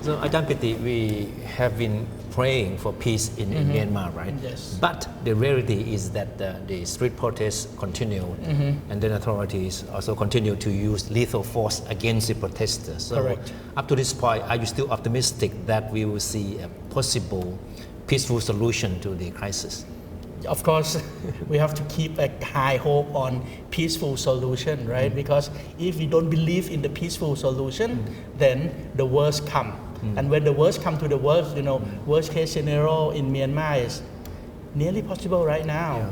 So, Ajahn Piti, we have been praying for peace in Myanmar, right? Yes. But the reality is that the street protests continue, and then authorities also continue to use lethal force against the protesters. So, Correct. up to this point, are you still optimistic that we will see a possible peaceful solution to the crisis? Of course, we have to keep a high hope on peaceful solution, right? Because if we don't believe in the peaceful solution, then the worst come. And when the worst come to the worst, worst case scenario in Myanmar is nearly possible right now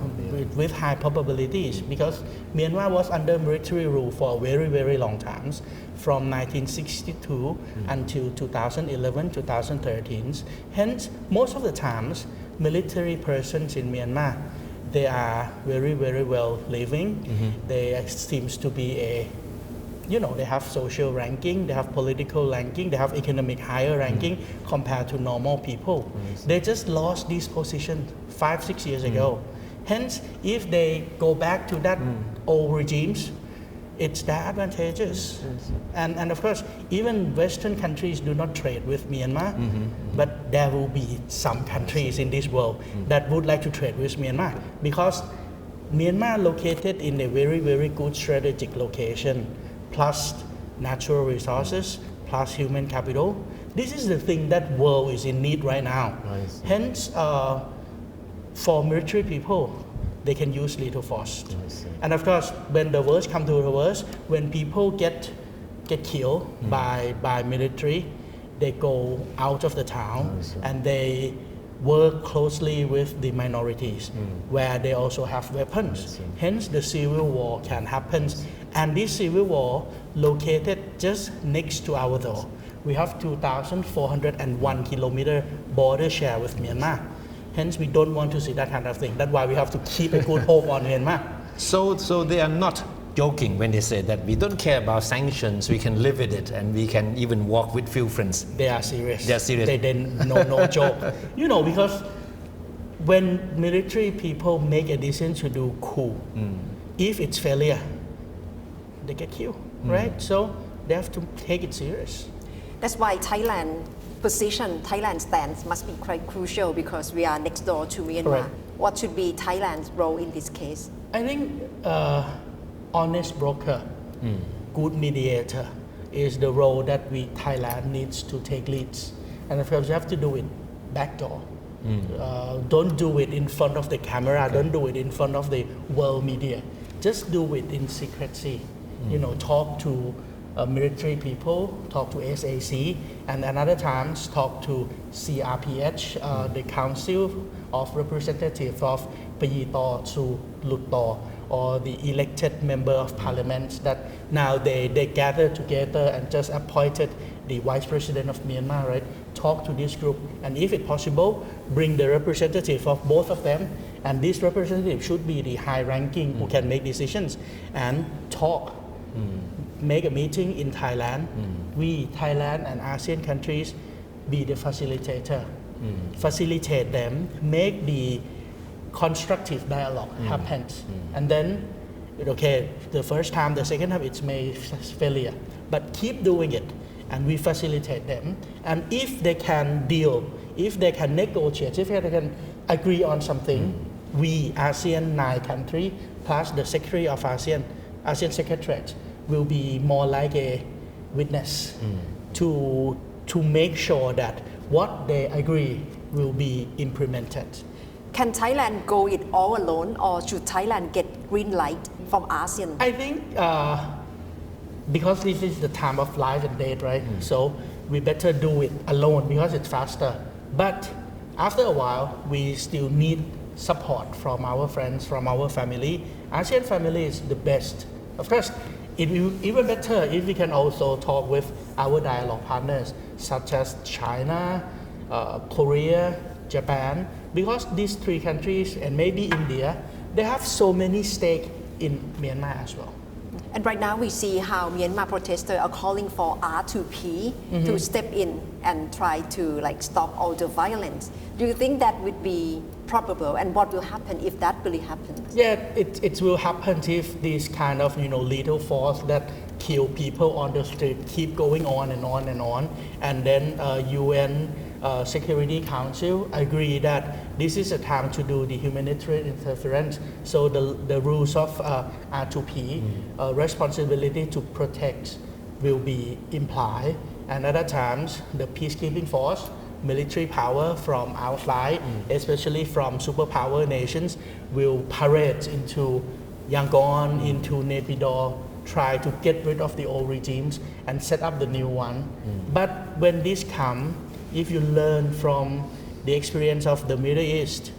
with high probabilities, because Myanmar was under military rule for a very, very long time, from 1962 until 2011, 2013. Hence, most of the times, military persons in Myanmar, they are very, very well living. They seems to be they have social ranking, they have political ranking, they have economic higher ranking compared to normal people. They just lost this position 5-6 years ago. Hence, if they go back to that old regimes, it's their advantageous. And of course, even Western countries do not trade with Myanmar, but there will be some countries in this world that would like to trade with Myanmar, because Myanmar located in a very, very good strategic location, plus natural resources, plus human capital. This is the thing that world is in need right now. Hence, for military people, they can use lethal force. And of course, when the worst come to the worst, when people get killed by military, they go out of the town and they work closely with the minorities, where they also have weapons. Hence, the civil war can happen. And this civil war located just next to our door. We have 2,401 kilometer border share with Myanmar. Hence, we don't want to see that kind of thing. That's why we have to keep a good hope on Myanmar. So they are not joking when they say that we don't care about sanctions, we can live with it, and we can even walk with few friends. They are serious. They are serious. They no joke. Because when military people make a decision to do coup, if it's failure, they get killed, right? So they have to take it serious. That's why Thailand stance must be quite crucial, because we are next door to Myanmar. Correct. What should be Thailand's role in this case? I think honest broker, good mediator is the role that Thailand needs to take leads. And of course, you have to do it backdoor. Don't do it in front of the camera. Don't do it in front of the world media. Just do it in secrecy. Talk to military people, talk to SAC, and another times talk to CRPH, the Council of Representatives of Payitor to Lutor, or the elected member of parliament that now they gather together and just appointed the vice president of Myanmar, right? Talk to this group, and if it's possible, bring the representative of both of them, and this representative should be the high ranking who can make decisions, and talk. Make a meeting in Thailand. We, Thailand and ASEAN countries, be the facilitator. Facilitate them, make the constructive dialogue happen. And then, the first time, the second time, it's may failure. But keep doing it, and we facilitate them. And if they can deal, if they can negotiate, if they can agree on something, we, ASEAN 9 countries, plus the Secretary of ASEAN Secretariat, will be more like a witness to make sure that what they agree will be implemented. Can Thailand go it all alone, or should Thailand get green light from ASEAN? I think because this is the time of life and death, right? So we better do it alone because it's faster. But after a while, we still need support from our friends, from our family. ASEAN family is the best. Of course, it will be even better if we can also talk with our dialogue partners such as China, Korea, Japan, because these three countries and maybe India, they have so many stake in Myanmar as well. And right now we see how Myanmar protesters are calling for R2P to step in and try to like stop all the violence. Do you think that would be probable, and what will happen if that really happens? Yeah, it will happen if this kind of lethal force that kill people on the street keep going on and on and on, and then UN Security Council agree that this is a time to do the humanitarian interference. So the rules of R2P, responsibility to protect, will be implied, and other times the peacekeeping force, military power from outside, especially from superpower nations, will parade into Yangon, into Naypyidaw, try to get rid of the old regimes and set up the new one. But when this comes, if you learn from the experience of the Middle East,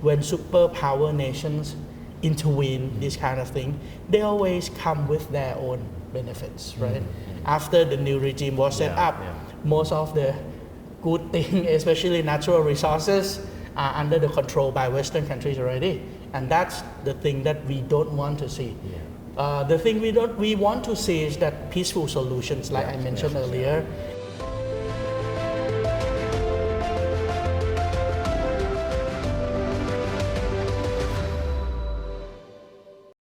when superpower nations intervene, this kind of thing, they always come with their own benefits, right? After the new regime was set up, most of the good things, especially natural resources, are under the control by Western countries already, and that's the thing that we don't want to see. The thing we want to see is that peaceful solutions, like I mentioned earlier.